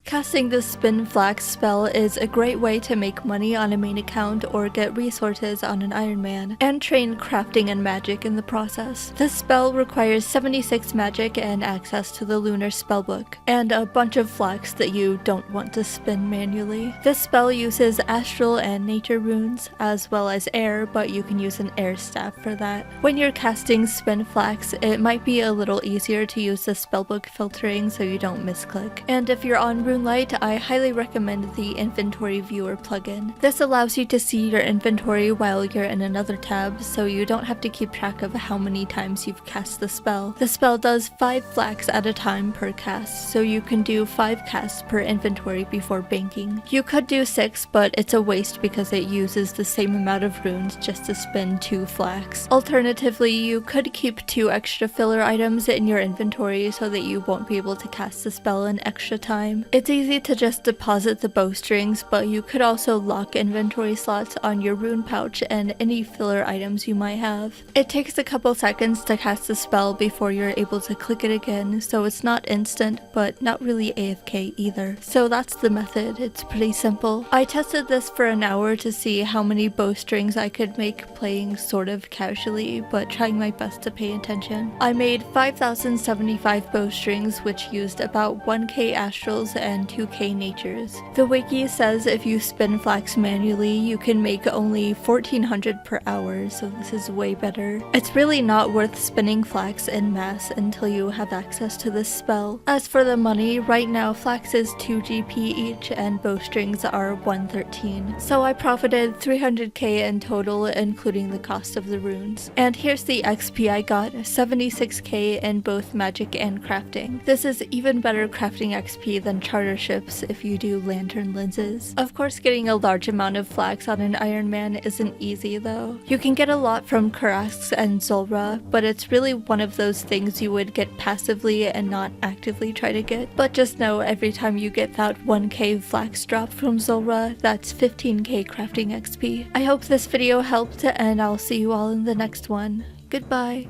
Casting the Spin Flax spell is a great way to make money on a main account or get resources on an Iron Man, and train crafting and magic in the process. This spell requires 76 magic and access to the Lunar spellbook, and a bunch of flax that you don't want to spin manually. This spell uses astral and nature runes, as well as air, but you can use an air staff for that. When you're casting Spin Flax, it might be a little easier to use the spellbook filtering so you don't misclick. And if you're on RuneLite, I highly recommend the Inventory Viewer plugin. This allows you to see your inventory while you're in another tab, so you don't have to keep track of how many times you've cast the spell. The spell does 5 flax at a time per cast, so you can do 5 casts per inventory before banking. You could do 6, but it's a waste because it uses the same amount of runes just to spin 2 flax. Alternatively, you could keep 2 extra filler items in your inventory so that you won't be able to cast the spell in extra time. It's easy to just deposit the bowstrings, but you could also lock inventory slots on your rune pouch and any filler items you might have. It takes a couple seconds to cast the spell before you're able to click it again, so it's not instant, but not really AFK either. So that's the method. It's pretty simple. I tested this for an hour to see how many bowstrings I could make playing sort of casually, but trying my best to pay attention. I made 5,075 bowstrings, which used about 1k astrals and 2k natures. The wiki says if you spin flax manually, you can make only 1400 per hour, so this is way better. It's really not worth spinning flax en masse until you have access to this spell. As for the money, right now flax is 2 GP each and bowstrings are 113, so I profited 300k in total, including the cost of the runes. And here's the XP I got, 76k in both magic and crafting. This is even better crafting XP than charterships if you do lantern lenses. Of course, getting a large amount of flax on an Iron Man isn't easy though. You can get a lot from Karask and Zulrah, but it's really one of those things you would get passively and not actively try to get. But just know every time you get that 1k flax drop from Zulrah, that's 15k crafting XP. I hope this video helped, and I'll see you all in the next one. Goodbye.